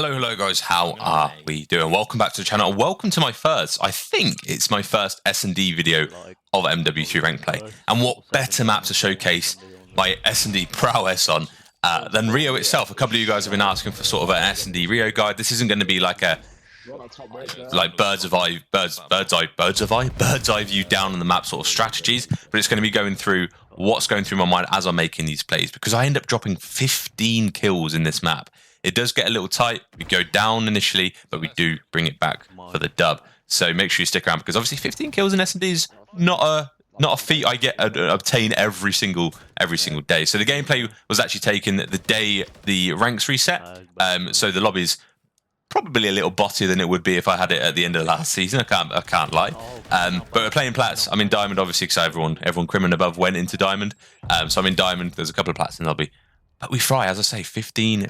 Hello guys, how are we doing? Welcome back to the channel. Welcome to my first, I think it's my first S&D video of MW3 rank play. And what better map to showcase my S&D prowess on than Rio itself. A couple of you guys have been asking for sort of an S&D Rio guide. This isn't going to be like a bird's eye view down on the map sort of strategies, but it's going to be going through what's going through my mind as I'm making these plays, because I end up dropping 15 kills in this map. It does get a little tight. We go down initially, but we do bring it back for the dub. So make sure you stick around, because obviously 15 kills in S&D is not a feat I obtain every single day. So the gameplay was actually taken the day the ranks reset. So the lobby's probably a little bottier than it would be if I had it at the end of the last season. I can't lie. But we're playing plats. I'm in Diamond, obviously, because everyone Crim and above went into Diamond. So I'm in Diamond. There's a couple of plats in the lobby. But we fry, as I say, 15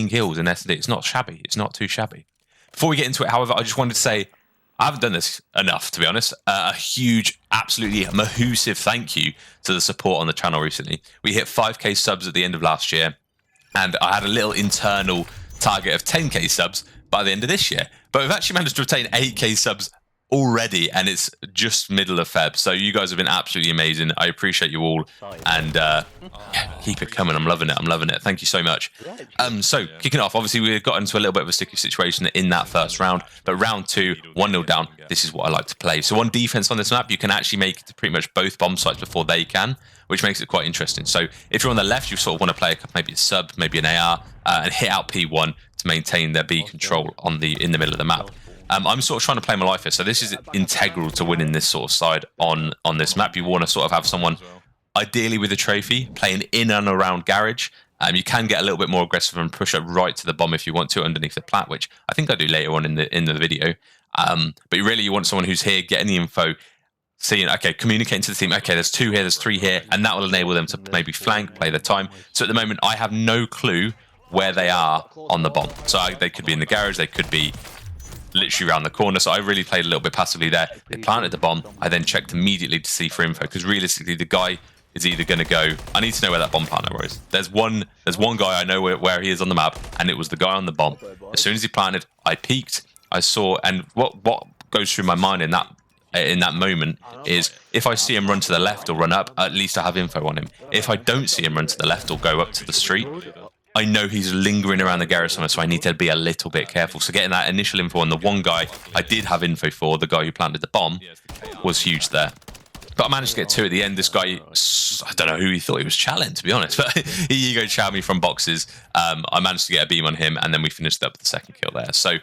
kills in S&D. It's not shabby. It's not too shabby. Before we get into it, however, I just wanted to say, I haven't done this enough, to be honest. A huge, absolutely mahoosive thank you to the support on the channel recently. We hit 5k subs at the end of last year, and I had a little internal target of 10k subs by the end of this year. But we've actually managed to obtain 8k subs already, and it's just middle of Feb. So you guys have been absolutely amazing. I appreciate you all, and yeah, keep it coming. I'm loving it. Thank you so much. So kicking off, obviously we got into a little bit of a sticky situation in that first round, but round 2, 1-0 down. This is what I like to play. So on defense on this map, you can actually make it to pretty much both bomb sites before they can, which makes it quite interesting. So if you're on the left, you sort of want to play maybe a sub, maybe an AR, and hit out P1 to maintain their B control in the middle of the map. I'm sort of trying to play my life here, so this is integral to winning this sort of side on this map. You want to sort of have someone, ideally with a trophy, playing in and around garage. You can get a little bit more aggressive and push up right to the bomb if you want to underneath the plat, which I think I do later on in the video. But really, you want someone who's here, getting the info, seeing, okay, communicating to the team, okay, there's 2 here, there's 3 here, and that will enable them to maybe flank, play their time. So at the moment, I have no clue where they are on the bomb. So they could be in the garage, they could be literally around the corner. So I really played a little bit passively there. They planted the bomb. I then checked immediately to see for info, because realistically the guy is either going to go, I need to know where that bomb planter is. There's one guy I know where he is on the map, and it was the guy on the bomb. As soon as he planted, I peeked, I saw, and what goes through my mind in that moment is, if I see him run to the left or run up, at least I have info on him. If I don't see him run to the left or go up to the street, I know he's lingering around the garage somewhere, so I need to be a little bit careful. So getting that initial info on the one guy I did have info for, the guy who planted the bomb, was huge there. But I managed to get 2 at the end. This guy, I don't know who he thought he was challenging, to be honest, but he ego-chowed me from boxes. I managed to get a beam on him, and then we finished up with the second kill there. So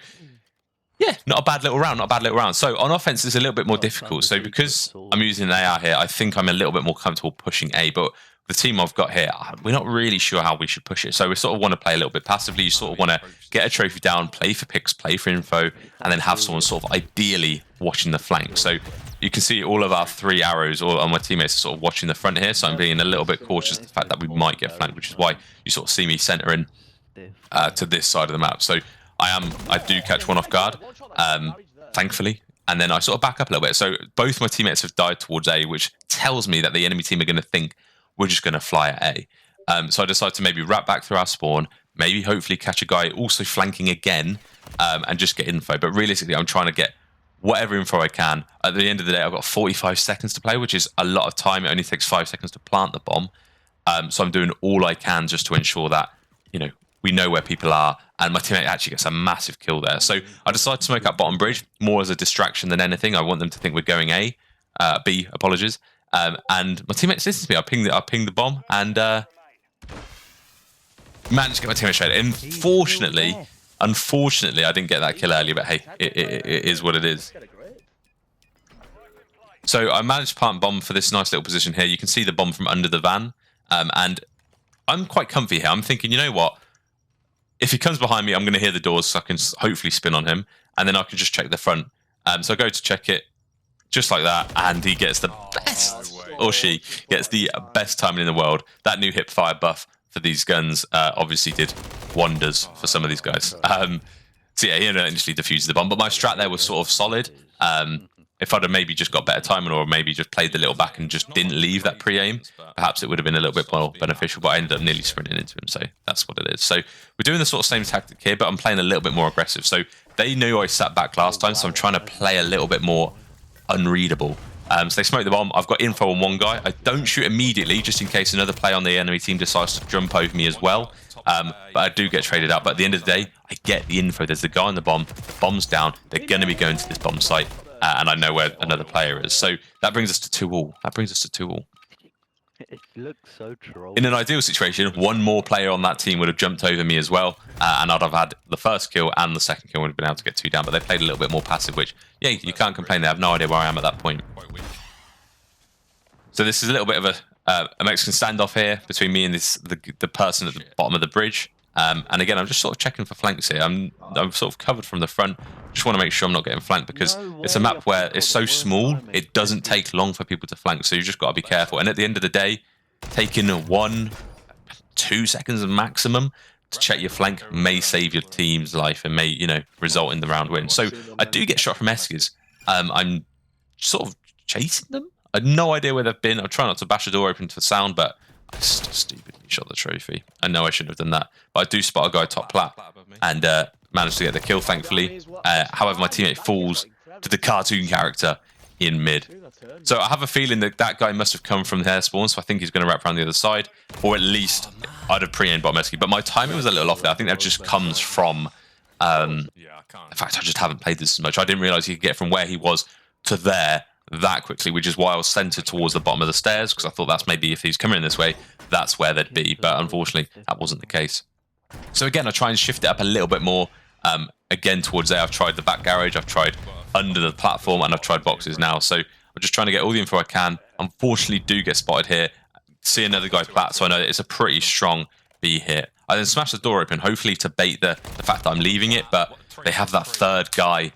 yeah, not a bad little round, So on offense, it's a little bit more difficult. So because I'm using an AR here, I think I'm a little bit more comfortable pushing A, but the team I've got here, we're not really sure how we should push it. So we sort of want to play a little bit passively. You sort of want to get a trophy down, play for picks, play for info, and then have someone sort of ideally watching the flank. So you can see all of our 3 arrows, or my teammates are sort of watching the front here. So I'm being a little bit cautious of the fact that we might get flanked, which is why you sort of see me centering to this side of the map. So I do catch one off guard, thankfully. And then I sort of back up a little bit. So both my teammates have died towards A, which tells me that the enemy team are going to think we're just going to fly at A. So I decided to maybe wrap back through our spawn, maybe hopefully catch a guy also flanking again, and just get info. But realistically, I'm trying to get whatever info I can. At the end of the day, I've got 45 seconds to play, which is a lot of time. It only takes 5 seconds to plant the bomb. So I'm doing all I can just to ensure that, we know where people are, and my teammate actually gets a massive kill there. So I decided to smoke up bottom bridge more as a distraction than anything. I want them to think we're going B, apologies. And my teammates listened to me. I pinged the bomb, and managed to get my teammate straight. Unfortunately, I didn't get that kill earlier, but hey, it is what it is. So I managed to plant bomb for this nice little position here. You can see the bomb from under the van, and I'm quite comfy here. I'm thinking, you know what? If he comes behind me, I'm going to hear the doors, so I can hopefully spin on him, and then I can just check the front. So I go to check it, just like that, and he gets the best, or she gets the best timing in the world. That new hip fire buff for these guns obviously did wonders for some of these guys. So yeah, he initially defuses the bomb, but my strat there was sort of solid. If if I'd have maybe just got better timing or maybe just played the little back and just didn't leave that pre-aim, perhaps it would have been a little bit more beneficial, but I ended up nearly sprinting into him, so that's what it is. So we're doing the sort of same tactic here, but I'm playing a little bit more aggressive. So they knew I sat back last time, so I'm trying to play a little bit more unreadable. So they smoke the bomb. I've got info on one guy. I don't shoot immediately, just in case another player on the enemy team decides to jump over me as well. But I do get traded out. But at the end of the day, I get the info. There's a guy on the bomb. Bomb's down. They're going to be going to this bomb site. And I know where another player is. So that brings us to 2-all. It looks so troll. In an ideal situation, one more player on that team would have jumped over me as well, and I'd have had the first kill and the second kill, would have been able to get 2 down, but they played a little bit more passive, which, yeah, you can't complain. They have no idea where I am at that point. So this is a little bit of a Mexican standoff here between me and the person at the bottom of the bridge. And again, I'm just sort of checking for flanks here. I'm sort of covered from the front. Just want to make sure I'm not getting flanked because it's a map where it's so small, it doesn't take long for people to flank. So you just got to be careful. And at the end of the day, taking 1-2 seconds maximum to check your flank may save your team's life and may, you know, result in the round win. So I do get shot from Eskers. I'm sort of chasing them. I have no idea where they've been. I'm trying not to bash the door open for sound, but I stupidly shot the trophy. I know I shouldn't have done that, but I do spot a guy top plat and managed to get the kill, thankfully. However, my teammate falls to the cartoon character in mid. So I have a feeling that that guy must have come from their spawn, so I think he's going to wrap around the other side, or at least I'd have pre-aimed bottom esky. But my timing was a little off there. I think that just comes from the fact I just haven't played this as much. I didn't realise he could get from where he was to there that quickly, which is why I was centered towards the bottom of the stairs, because I thought that's maybe if he's coming in this way, that's where they'd be. But unfortunately, that wasn't the case. So again, I try and shift it up a little bit more. Again, towards there, I've tried the back garage, I've tried under the platform, and I've tried boxes now. So I'm just trying to get all the info I can. Unfortunately, do get spotted here. See another guy plat, so I know it's a pretty strong B hit. I then smash the door open, hopefully to bait the fact that I'm leaving it, but they have that third guy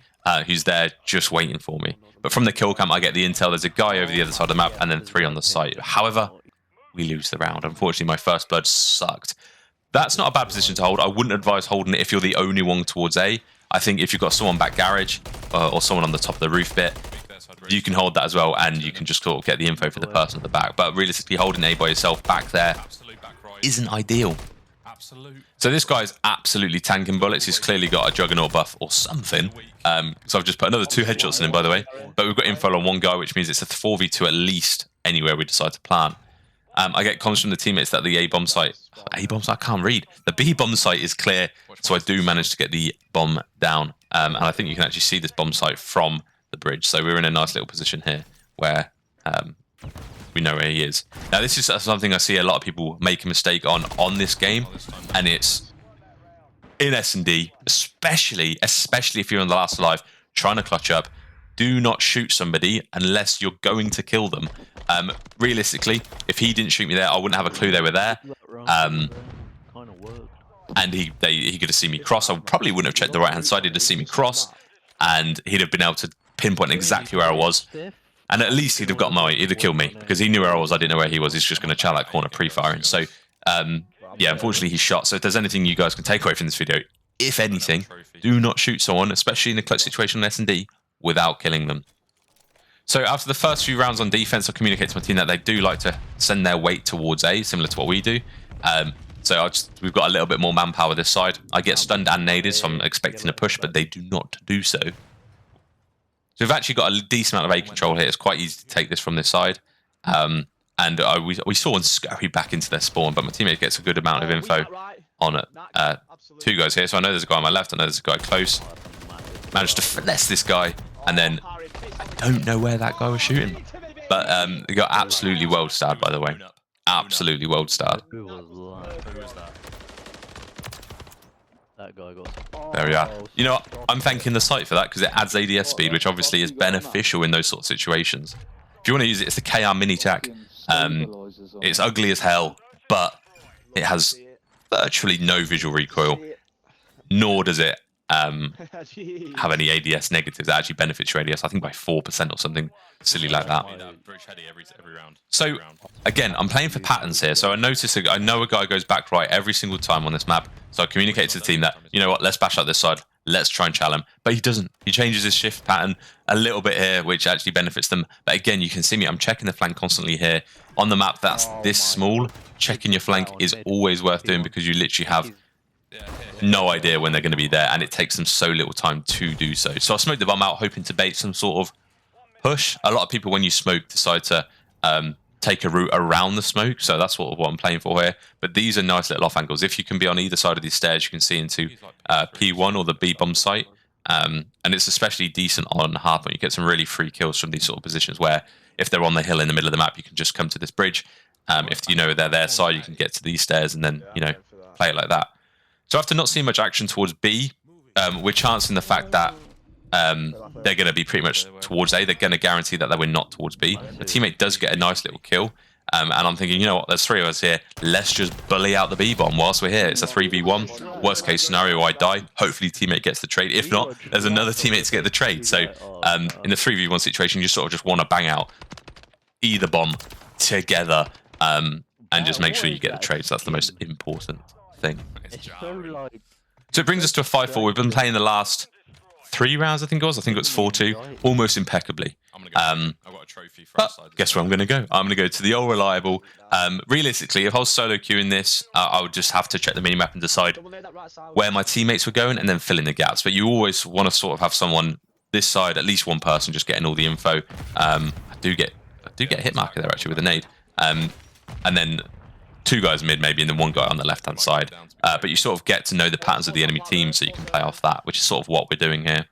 who's there just waiting for me. But from the kill cam, I get the intel. There's a guy over the other side of the map, and then 3 on the site. However, we lose the round. Unfortunately, my first blood sucked. That's not a bad position to hold. I wouldn't advise holding it if you're the only one towards A. I think if you've got someone back garage or someone on the top of the roof bit, you can hold that as well, and you can just sort of get the info for the person at the back. But realistically, holding A by yourself back there isn't ideal. So this guy's absolutely tanking bullets. He's clearly got a juggernaut buff or something. So I've just put another 2 headshots in him, by the way. But we've got info on one guy, which means it's a 4v2 at least anywhere we decide to plant. I get comms from the teammates that the A-bomb site... A-bomb site? I can't read. The B-bomb site is clear, so I do manage to get the bomb down. And I think you can actually see this bomb site from the bridge. So we're in a nice little position here where we know where he is. Now, this is something I see a lot of people make a mistake on this game, and it's in S&D, especially if you're on the last alive, trying to clutch up. Do not shoot somebody unless you're going to kill them. Realistically, if he didn't shoot me there, I wouldn't have a clue they were there. And he could have seen me cross. I probably wouldn't have checked the right-hand side. He'd have seen me cross, and he'd have been able to pinpoint exactly where I was. And at least he'd have killed me, because he knew where I was. I didn't know where he was. He's just going to chow that corner pre-firing. So, yeah, unfortunately, he's shot. So if there's anything you guys can take away from this video, if anything, do not shoot someone, especially in a clutch situation on S&D, without killing them. So after the first few rounds on defense, I communicate to my team that they do like to send their weight towards A, similar to what we do. So we've got a little bit more manpower this side. I get stunned and naded, so I'm expecting a push, but they do not do so. So we've actually got a decent amount of A control here. It's quite easy to take this from this side. And we saw one scurry back into their spawn, but my teammate gets a good amount of info on it. 2 guys here, so I know there's a guy on my left, I know there's a guy close. Managed to finesse this guy, and then I don't know where that guy was shooting. But he got absolutely world-starred, by the way. Absolutely world-starred. Who was that? That guy got... There we are. You know what? I'm thanking the site for that, because it adds ADS speed, which obviously is beneficial in those sort of situations. If you want to use it, it's the KR Mini Tac. It's ugly as hell, but it has virtually no visual recoil, nor does it have any ADS negatives. That actually benefits your ADS, I think, by 4% or something silly like that. So again, I'm playing for patterns here. So I know a guy goes back right every single time on this map. So I communicate to the team that, you know what, let's bash out this side. let's try and challenge him. But he doesn't. He changes his shift pattern a little bit here, which actually benefits them. But again, you can see me, I'm checking the flank constantly here. On the map that's this small, checking your flank is always worth doing because you literally have no idea when they're going to be there, and it takes them so little time to do so. So I smoked the bomb out, hoping to bait some sort of push. A lot of people, when you smoke, decide to take a route around the smoke, so that's what I'm playing for here. But these are nice little off angles. If you can be on either side of these stairs, you can see into P1 or the B bomb site, and it's especially decent on hardpoint. You get some really free kills from these sort of positions where if they're on the hill in the middle of the map, you can just come to this bridge. If you know they're their side, you can get to these stairs and then play it like that. So after not seeing much action towards B, we're chancing the fact that they're going to be pretty much towards A. They're going to guarantee that they win not towards B. The teammate does get a nice little kill. And I'm thinking, you know what, there's 3 of us here. Let's just bully out the B bomb whilst we're here. It's a 3v1. Worst case scenario, I die. Hopefully teammate gets the trade. If not, there's another teammate to get the trade. So in the 3v1 situation, you sort of just want to bang out either bomb together and just make sure you get the trade. So that's the most important thing. So it brings us to a 5-4. We've been playing the last 3 rounds, I think it was. I think it was 4-2, almost impeccably. I've got a trophy for outside. Guess where I'm going to go? I'm going to go to the old reliable. Realistically, if I was solo queuing this, I would just have to check the minimap and decide where my teammates were going and then fill in the gaps. But you always want to sort of have someone this side, at least one person, just getting all the info. I do get a hit marker there actually with a nade, and then 2 guys mid maybe, and then 1 guy on the left-hand side. But you sort of get to know the patterns of the enemy team, so you can play off that, which is sort of what we're doing here.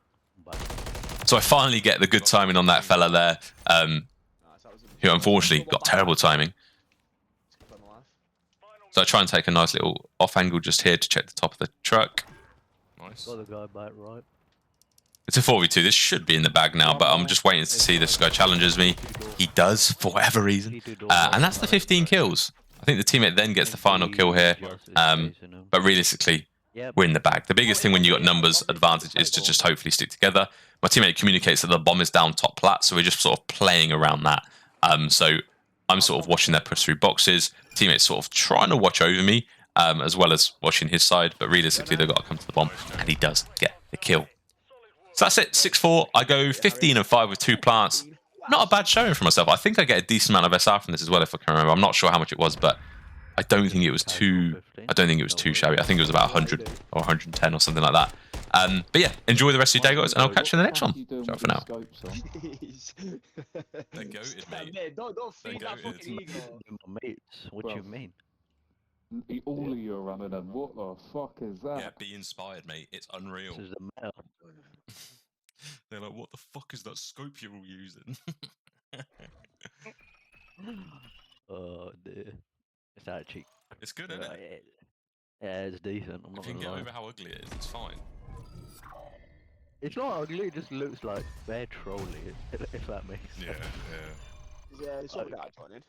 So I finally get the good timing on that fella there, who unfortunately got terrible timing. So I try and take a nice little off angle just here to check the top of the truck. Nice. Got the guy back right. It's a 4v2. This should be in the bag now, but I'm just waiting to see this guy challenges me. He does, for whatever reason. And that's the 15 kills. I think the teammate then gets the final kill here. But realistically, we're in the bag. The biggest thing when you got numbers advantage is to just hopefully stick together. My teammate communicates that the bomb is down top plat, so we're just sort of playing around that. So I'm sort of watching their push through boxes. Teammate's sort of trying to watch over me, as well as watching his side. But realistically, they've got to come to the bomb, and he does get the kill. So that's it, 6-4. I go 15-5 with 2 plants. Not a bad showing for myself. I think I get a decent amount of SR from this as well, if I can remember. I'm not sure how much it was, but I don't think it was too shabby. I think it was about 100 or 110 or something like that. But yeah, enjoy the rest of your day, guys, and I'll catch you in the next one. Ciao for now. They're goated, mate. Don't feed that fucking ego. My mates, what do you mean? All of you are running in. What the fuck is that? Yeah, be inspired, mate. It's unreal. This is the meta. They're like, what the fuck is that scope you're all using? Oh dear. It's actually. It's good, isn't it? Yeah, it's decent. I'm not If you can gonna get lie. over how ugly it is, it's fine. It's not ugly. It just looks like they're trolling. If that makes sense. Yeah, yeah. Yeah, it's all that, Johnny.